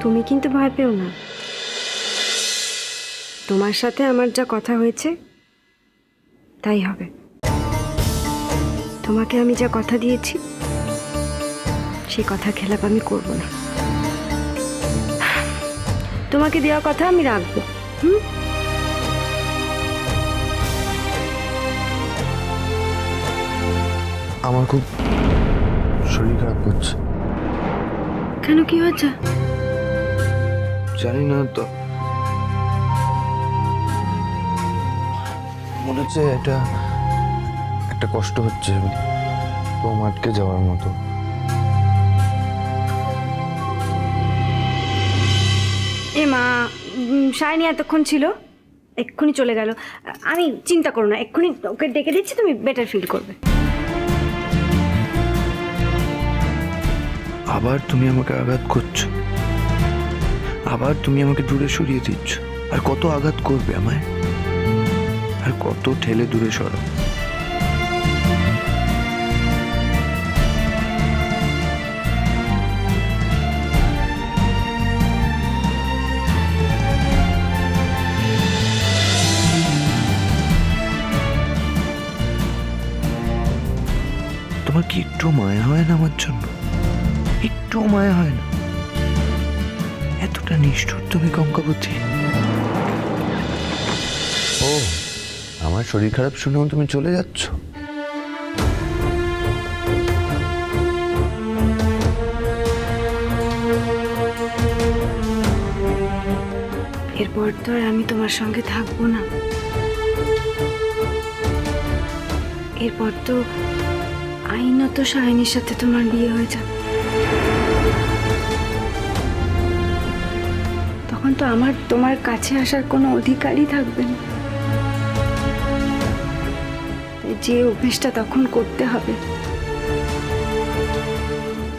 তুমি কিন্তু ভয় পেও না, তোমার সাথে আমার যা কথা হয়েছে তাই হবে। তোমাকে আমি যা কথা দিয়েছি সেই কথা খেলাপ আমি করব না। তোমাকে দেওয়া কথা আমি রাখবো। আমার খুব শরীর খারাপ করছে। কেন, কি হয়েছে? জানি না তো, মনে হচ্ছে এটা একটা কষ্ট হচ্ছে, তো আটকে যাওয়ার মতো। এ মা, সায়নী এতক্ষণ ছিল, এক্ষুনি চলে গেল। আমি চিন্তা করো না, এক্ষুনি ওকে ডেকে দিচ্ছি, তুমি বেটার ফিল করবে। আবার তুমি আমাকে আঘাত করছো, আবার তুমি আমাকে দূরে সরিয়ে দিচ্ছ। আর কত আঘাত করবে আমায়, আর কত ঠেলে দূরে সরো। তোমার কি একটু মায়া হয় না আমার জন্য? একটু মায়া হয় না? এতটা নিষ্ঠুর তুমি কঙ্কাবতী? ও, আমার শরীর খারাপ শুনেও তুমি চলে যাচ্ছ? এরপর তো আর আমি তোমার সঙ্গে থাকবো না। এরপর তো আইনত সায়নীর সাথে তোমার বিয়ে হয়ে যাবে। তখন তো আমার তোমার কাছে আসার কোনো অধিকারই থাকবে না। তাই যে অভ্যেসটা তখন করতে হবে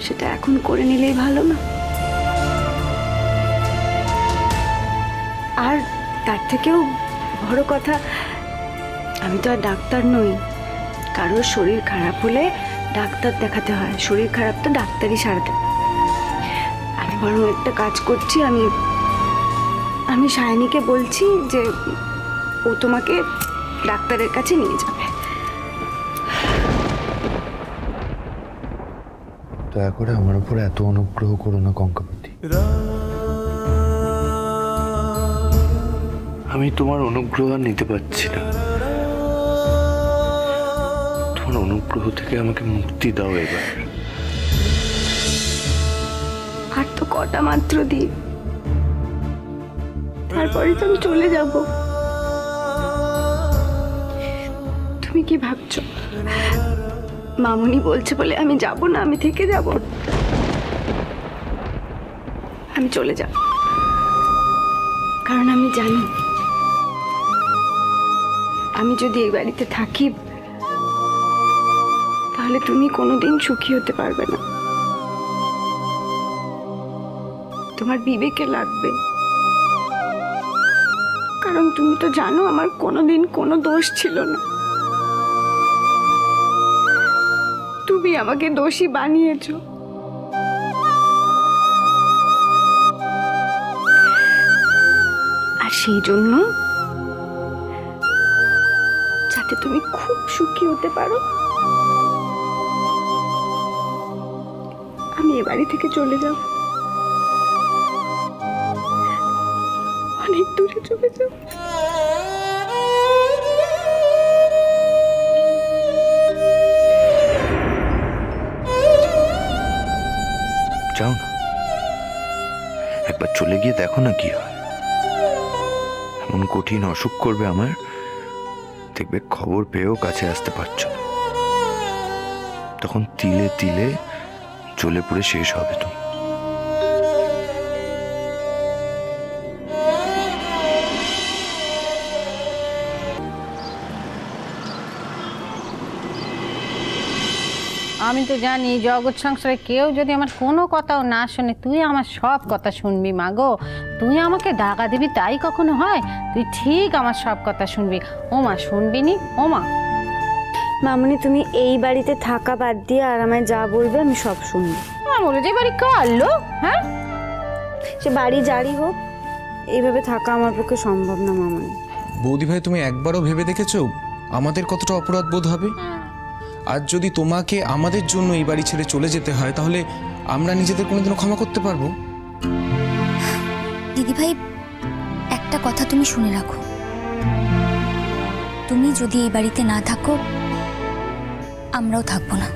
সেটা এখন করে নিলেই ভালো না? আর তার থেকেও বড় কথা, আমি তো আর ডাক্তার নই। কারোর শরীর খারাপ হলে ডাক্তার দেখাতে হয়, শরীর খারাপ তো ডাক্তারই সারাতে। আমি বরং একটা কাজ করছি, আমি সায়নীকে বলছি যে ও তোমাকে ডাক্তারের কাছে নিয়ে যাবে। দয়া করে আমার উপর এত অনুগ্রহ করো না কঙ্কাবতী। আমি তোমার অনুগ্রহ আর নিতে পারছি না। তোমার অনুগ্রহ থেকে আমাকে মুক্তি দাও এবার। আর তো কটা মাত্র দিন, তারপরে তো আমি চলে যাব। তুমি কি ভাবছো মামুনি বলছে বলে আমি যাব না? আমি থেকে যাব? আমি চলে যাব, কারণ আমি জানি আমি যদি এই বাড়িতে থাকি তাহলে তুমি কোনোদিন সুখী হতে পারবে না। তোমার বিবেকে লাগবে, কারণ তুমি তো জানো আমার কোনোদিন কোনো দোষ ছিল না। তুমি আমাকে দোষী বানিয়েছো। আর সেই জন্য যাতে তুমি খুব সুখী হতে পারো, আমি এ বাড়ি থেকে চলে যাব, অনেক দূরে চলে যাব। যাও না, একবার চলে গিয়ে দেখো না কি হয়। এমন কঠিন অসুখ করবে আমার, দেখবে খবর পেয়েও কাছে আসতে পারছো না। তখন তিলে তিলে জ্বলে পুড়ে শেষ হবে তুমি। আমি তো জানি জগৎ সংসারে কেউ যদি আমার কোনো কথাও না শোনে, তুই আমার সব কথা শুনবি মা গো। তুই আমাকে দাগা দিবি তাই কখনো হয়? তুই ঠিক আমার সব কথা শুনবি। ও মা, শুনবি নি? ও মা, মামুনি তুমি এই বাড়িতে থাকা বাদ দিয়ে আর আমায় যা বলবে আমি সব শুনবো। আমার যে বাড়ি কালো, হ্যাঁ সে বাড়ি যারই হোক, এইভাবে থাকা আমার পক্ষে সম্ভব না মামনি। বৌদি ভাই, তুমি একবারও ভেবে দেখেছো আমাদের কতটা অপরাধ বোধ হবে? আর যদি তোমাকে আমাদের জন্য এই বাড়ি ছেড়ে চলে যেতে হয়, তাহলে আমরা নিজেদের কোনোদিনও ক্ষমা করতে পারবো? দিদিভাই, একটা কথা তুমি শুনে রাখো, তুমি যদি এই বাড়িতে না থাকো, আমরাও থাকবো না।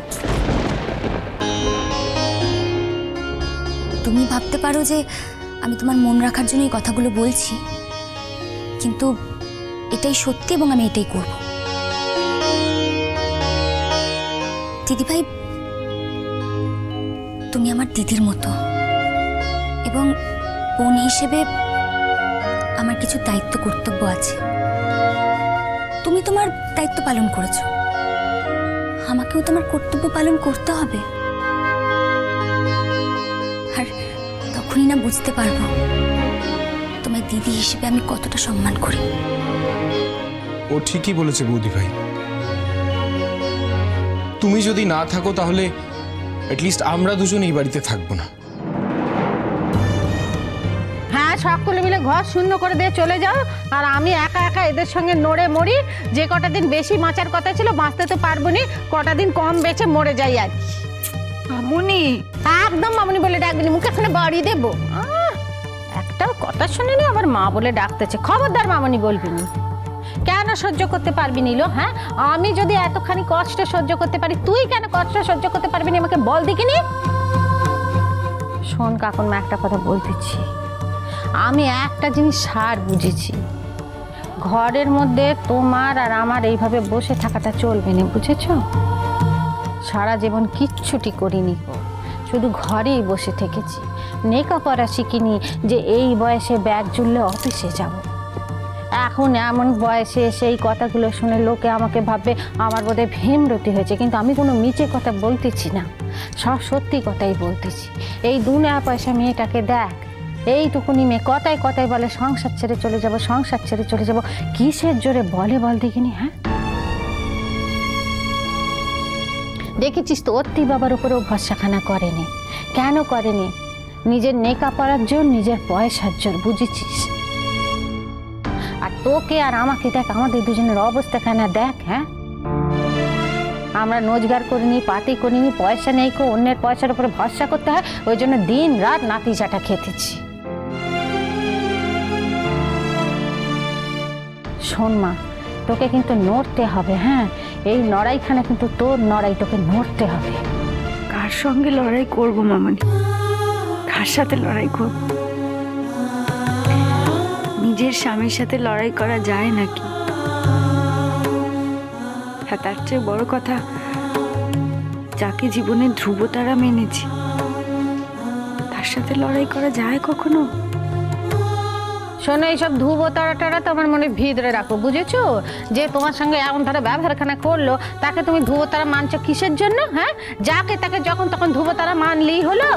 তুমি ভাবতে পারো যে আমি তোমার মন রাখার জন্য এই কথাগুলো বলছি, কিন্তু এটাই সত্যি এবং আমি এটাই করব। দিদিভাই, তুমি আমার দিদির মতো, এবং বোন হিসেবে আমার কিছু দায়িত্ব কর্তব্য আছে। তুমি তোমার দায়িত্ব পালন করেছো, আমাকেও তোমার কর্তব্য পালন করতে হবে। আর তখনই না বুঝতে পারবো তোমার দিদি হিসেবে আমি কতটা সম্মান করি। ও ঠিকই বলেছে বৌদি ভাই, তুমি যদি না থাকো তাহলে অ্যাটলিস্ট আমরা দুজন এই বাড়িতে থাকবো না। হ্যাঁ, সকলে মিলে ঘর শূন্য করে দিয়ে চলে যাও, আর আমি একা একা এদের সঙ্গে নড়ে মরি। যে কটা দিন বেশি বাঁচার কথা ছিল, বাঁচতে তো পারবো না, কটা দিন কম বেঁচে মরে যাই আর কি। মামনি, একদম মামনি বলে ডাকবিনি, মুখে এখানে বাড়ি দেবো। একটাও কথা শুনিনি, আবার মা বলে ডাকতেছে। খবরদার মামনি বলবি নি। কেন সহ্য করতে পারবি নিলো? হ্যাঁ, আমি যদি এতখানি কষ্ট সহ্য করতে পারি, তুই কেন কষ্ট সহ্য করতে পারবি না? আমাকে বল দেখিনি। শোন কাকুন, একটা কথা বলতেছি, আমি একটা জিনিস সার বুঝেছি, ঘরের মধ্যে তোমার আর আমার এইভাবে বসে থাকাটা চলবে না, বুঝেছ? সারা জীবন কিচ্ছুটি করিনি গো, শুধু ঘরেই বসে থেকেছি, লেখাপড়া শিখিনি যে এই বয়সে ব্যাগ ঝুললে অফিসে যাব। এখন এমন বয়সে এসে এই কথাগুলো শুনে লোকে আমাকে ভাববে আমার বোধহয় ভীমরতি হয়েছে, কিন্তু আমি কোনো মিছে কথা বলতেছি না, সব সত্যি কথাই বলতেছি। এই 2 নয়া পয়সা মেয়েটাকে দেখ, এইটুকুনি মেয়ে কথায় কথায় বলে সংসার ছেড়ে চলে যাব, সংসার ছেড়ে চলে যাব। কিসের জোরে বলে বল দেখিনি? হ্যাঁ, দেখেছিস তো, অত্তি বাবার উপরেও ভরসাখানা করেনি। কেন করেনি? নিজের লেখাপড়ার জোর, নিজের পয়সার জোর, বুঝেছিস? আর তোকে আর আমাকে দেখ, আমাদের দুজনের অবস্থাখানা দেখ। হ্যাঁ, আমরা রোজগার করিনি, পাতি করিনি, পয়সা নেই কো, অন্যের পয়সার উপরে ভরসা করতে হয়, ওই জন্য দিন রাত নাতি চাটা খেতেছি। শোন মা, তোকে কিন্তু নড়তে হবে। হ্যাঁ, এই লড়াইখানে কিন্তু তোর লড়াই, তোকে নড়তে হবে। কার সঙ্গে লড়াই করব মামনি? কার সাথে লড়াই করব? নিজের স্বামীর সাথে লড়াই করা যায় নাকি? হ্যাঁ, তার চেয়ে বড় কথা, যাকে জীবনে ধ্রুবতারা মেনেছি, তার সাথে লড়াই করা যায় কখনো? শোনো, এইসব ধুবো তারা তোমার মনে ভিতরে রাখো, বুঝেছো? যে তোমার সঙ্গে এমন ধরে ব্যবহারখানা করলো, তাকে তুমি ধুবো তারা মানছো কিসের জন্য? হ্যাঁ, যাকে তাকে যখন তখন ধুবো তারা মানলেই হলো।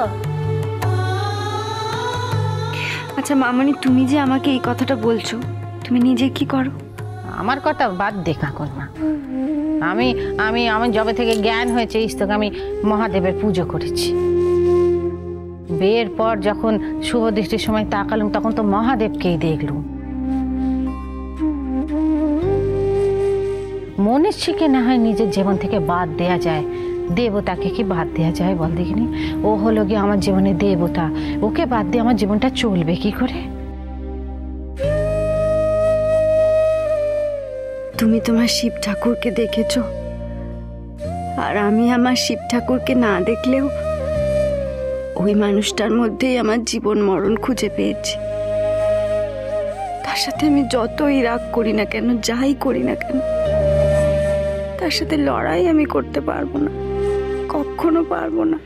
আচ্ছা মামনি, তুমি যে আমাকে এই কথাটা বলছো, তুমি নিজে কি করো? আমার কথা বাদ দেখা কর না। আমি আমি আমি যবে থেকে জ্ঞান হয়েছে ইস্তক, আমি মহাদেবের পুজো করেছি। বিয়ের পর যখন শুভ দৃষ্টির সময় তাকালুম, তখন তো মহাদেবকেই দেখলুম। মনের শিখে না হয় নিজের জীবন থেকে বাদ দেয়া যায়, দেবতাকে কি বাদ দেয়া যায় বল দেখিনি? ও হলো গিয়ে আমার জীবনে দেবতা, ওকে বাদ দিয়ে আমার জীবনটা চলবে কি করে? তুমি তোমার শিব ঠাকুরকে দেখেছো, আর আমি আমার শিব ঠাকুরকে না দেখলেও ওই মানুষটার মধ্যেই আমার জীবন মরণ খুঁজে পেয়েছি। তার সাথে আমি যতই রাগ করি না কেন, যাই করি না কেন, তার সাথে লড়াই আমি করতে পারবো না, কখনো পারবো না।